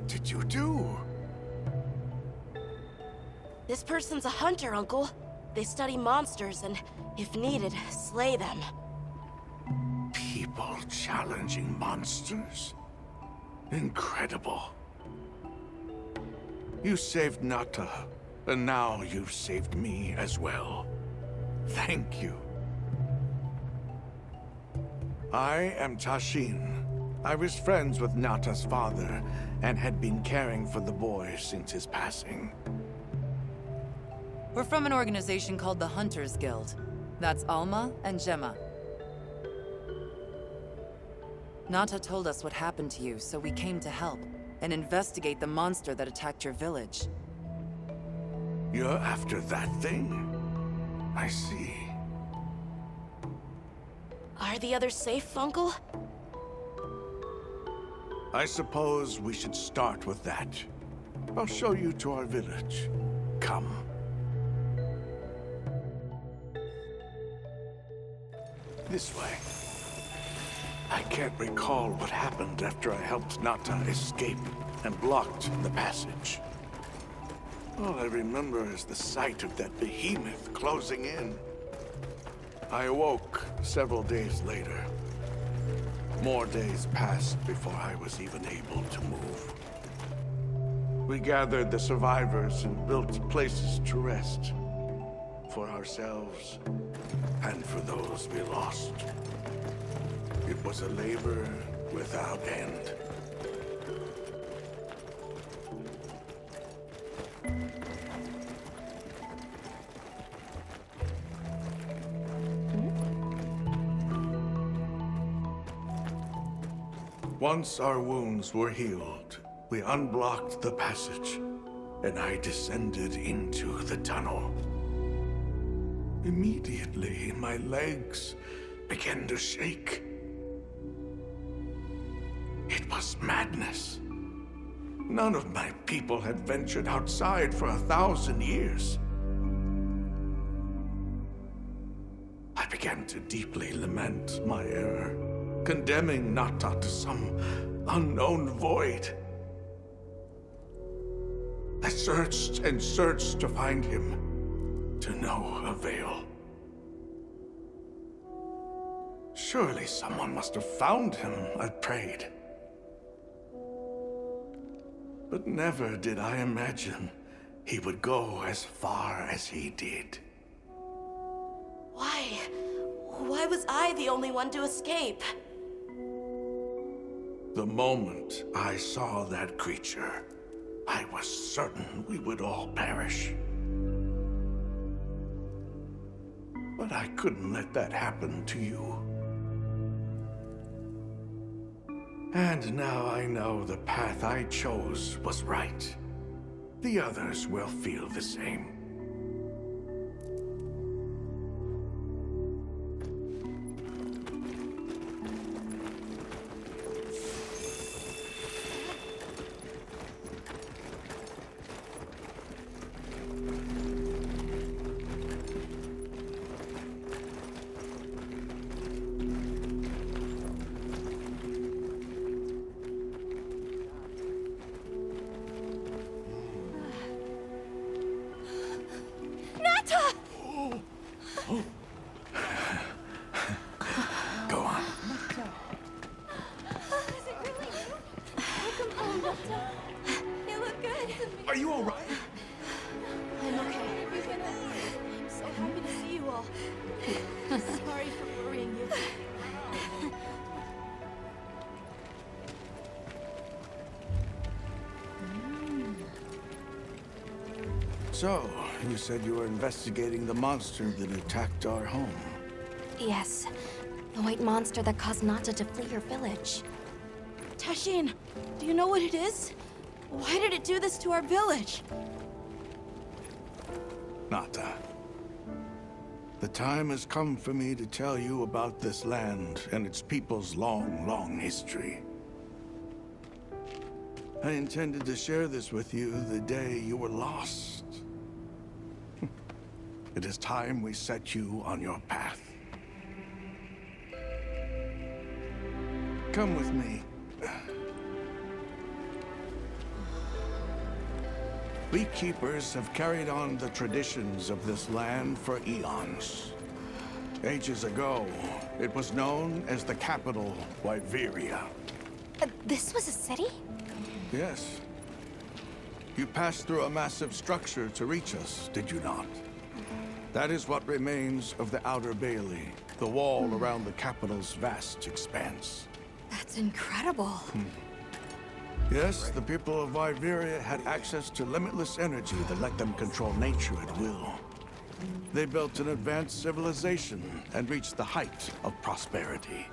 What did you do? This person's a hunter, Uncle. They study monsters and, if needed, slay them. People challenging monsters? Incredible. You saved Nata, and now you've saved me as well. Thank you. I am Tashin. I was friends with Nata's father, and had been caring for the boy since his passing. We're from an organization called the Hunters Guild. That's Alma and Gemma. Nata told us what happened to you, so we came to help and investigate the monster that attacked your village. You're after that thing? I see. Are the others safe, Uncle? I suppose we should start with that. I'll show you to our village. Come. This way. I can't recall what happened after I helped Nata escape and blocked the passage. All I remember is the sight of that behemoth closing in. I awoke several days later. More days passed before I was even able to move. We gathered the survivors and built places to rest. For ourselves, and for those we lost. It was a labor without end. Once our wounds were healed, we unblocked the passage, and I descended into the tunnel. Immediately, my legs began to shake. It was madness. None of my people had ventured outside for 1,000 years. I began to deeply lament my error, condemning Nata to some unknown void. I searched and searched to find him, to no avail. Surely someone must have found him, I prayed. But never did I imagine he would go as far as he did. Why? Why was I the only one to escape? The moment I saw that creature, I was certain we would all perish. But I couldn't let that happen to you. And now I know the path I chose was right. The others will feel the same. Go on. Is it really you? Welcome home, Nata. You look good. Are you all right? I'm okay. I'm so happy to see you all. Sorry for worrying you. So, you said you were investigating the monster that attacked our home. Yes. The white monster that caused Nata to flee your village. Tashin, do you know what it is? Why did it do this to our village? Nata. The time has come for me to tell you about this land and its people's long, long history. I intended to share this with you the day you were lost. It is time we set you on your path. Come with me. We keepers have carried on the traditions of this land for eons. Ages ago, it was known as the capital, Wyveria. This was a city? Yes. You passed through a massive structure to reach us, did you not? That is what remains of the Outer Bailey, the wall around the capital's vast expanse. That's incredible. Yes, the people of Wyveria had access to limitless energy that let them control nature at will. They built an advanced civilization and reached the height of prosperity.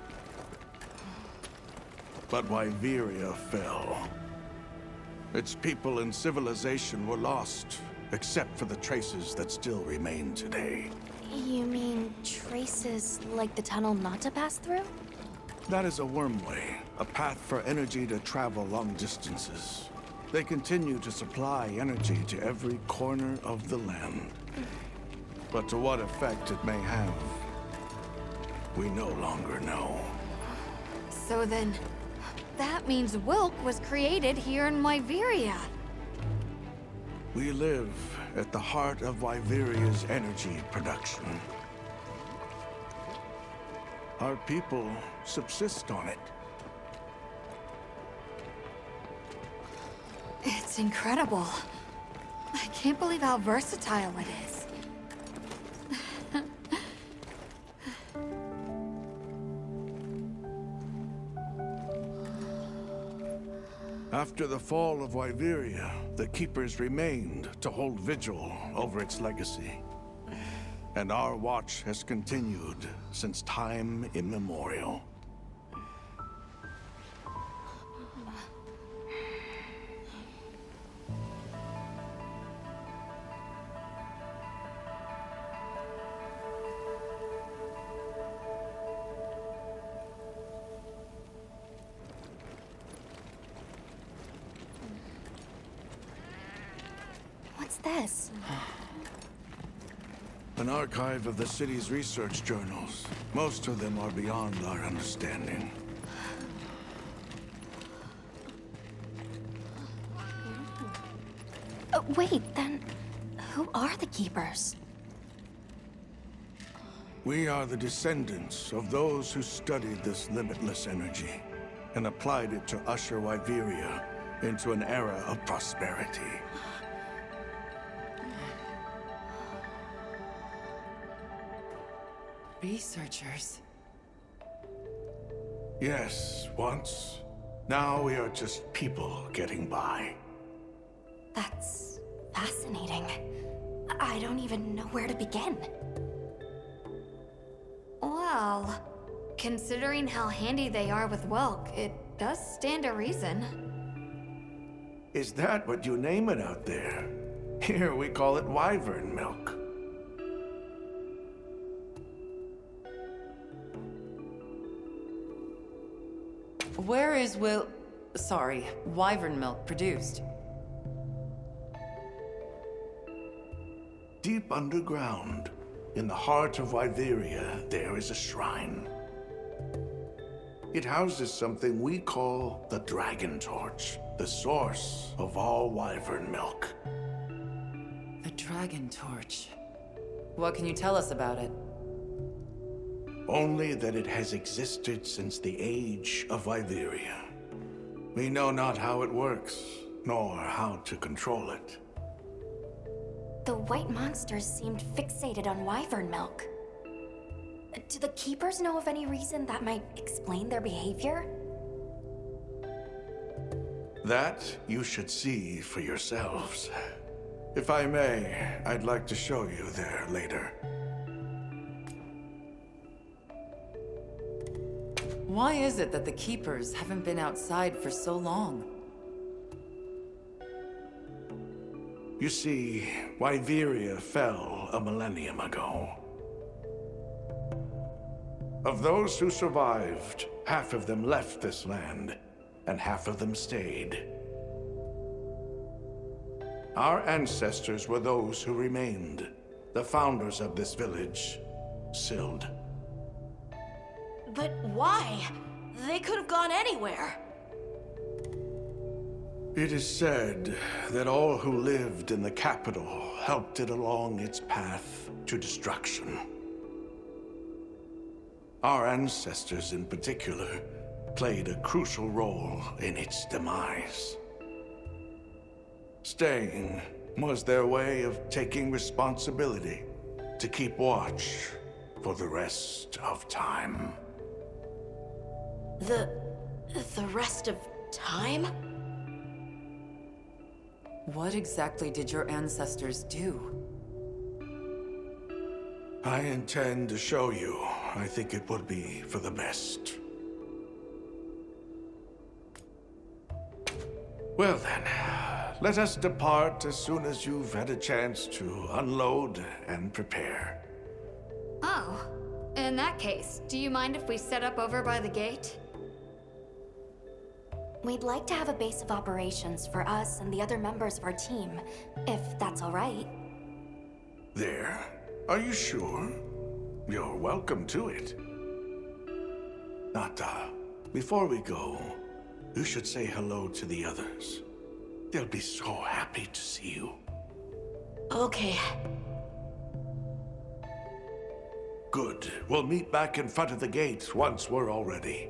But Wyveria fell. Its people and civilization were lost, except for the traces that still remain today. You mean traces like the tunnel Nata passed through? That is a wormway, a path for energy to travel long distances. They continue to supply energy to every corner of the land. But to what effect it may have, we no longer know. So then, that means Wilk was created here in Wyveria. We live at the heart of Wyveria's energy production. Our people subsist on it. It's incredible. I can't believe how versatile it is. After the fall of Wyveria, the Keepers remained to hold vigil over its legacy. And our watch has continued since time immemorial. What's this? An archive of the city's research journals. Most of them are beyond our understanding. Wait, then who are the Keepers? We are the descendants of those who studied this limitless energy and applied it to usher Wyveria into an era of prosperity. Researchers. Yes, once. Now we are just people getting by. That's fascinating. I don't even know where to begin. Well, considering how handy they are with Wilk, it does stand to reason. Is that what you name it out there? Here we call it wyvern milk. Where is Wyvern milk produced? Deep underground, in the heart of Wyveria, there is a shrine. It houses something we call the Dragon Torch, the source of all wyvern milk. The Dragon Torch. What can you tell us about it? Only that it has existed since the age of Wyveria. We know not how it works, nor how to control it. The white monsters seemed fixated on wyvern milk. Do the Keepers know of any reason that might explain their behavior? That you should see for yourselves. If I may, I'd like to show you there later. Why is it that the Keepers haven't been outside for so long? You see, Wyveria fell a millennium ago. Of those who survived, half of them left this land, and half of them stayed. Our ancestors were those who remained, the founders of this village, Sild. But why? They could have gone anywhere. It is said that all who lived in the capital helped it along its path to destruction. Our ancestors in particular played a crucial role in its demise. Staying was their way of taking responsibility to keep watch for the rest of time. The rest of time? What exactly did your ancestors do? I intend to show you. I think it would be for the best. Well then, let us depart as soon as you've had a chance to unload and prepare. Oh, in that case, do you mind if we set up over by the gate? We'd like to have a base of operations for us and the other members of our team, if that's all right. There? Are you sure? You're welcome to it. Nata, before we go, you should say hello to the others. They'll be so happy to see you. Okay. Good. We'll meet back in front of the gate once we're all ready.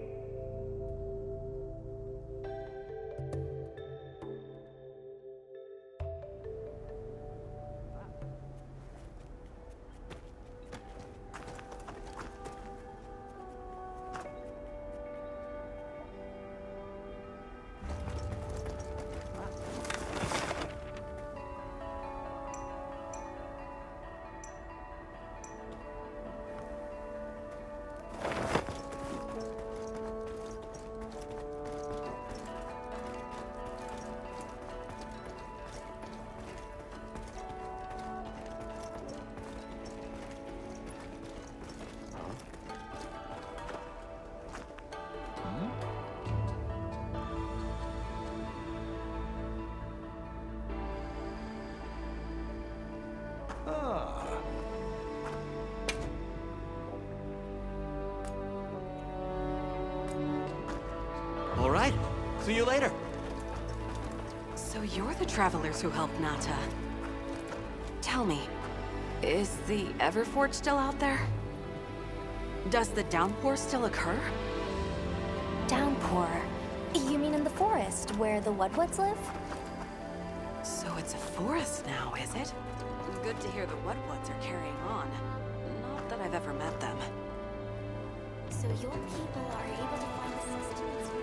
All right. See you later. So you're the travelers who helped Nata. Tell me, is the Everforge still out there? Does the downpour still occur? Downpour? You mean in the forest, where the Wudwoods live? So it's a forest now, is it? Good to hear the Wudwoods are carrying on. Not that I've ever met them. So your people are able to find sustenance from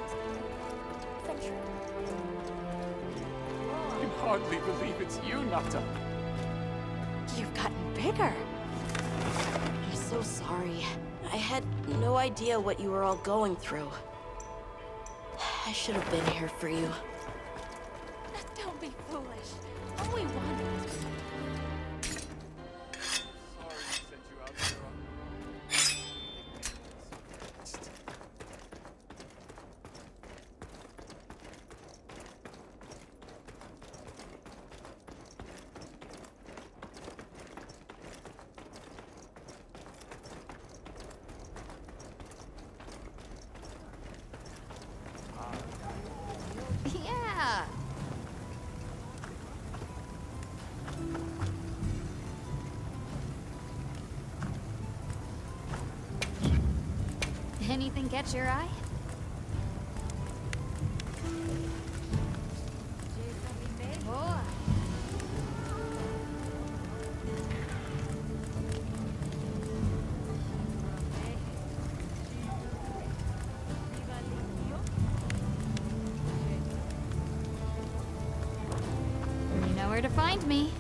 adventure? I can hardly believe it's you, Nata. You've gotten bigger. I'm so sorry. I had no idea what you were all going through. I should have been here for you. Don't be foolish. All we want is... Sorry I sent you out there on... Yeah! Anything catch your eye? Boy. You know where to find me.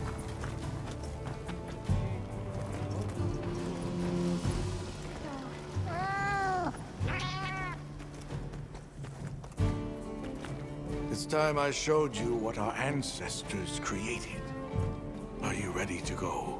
It's time I showed you what our ancestors created. Are you ready to go?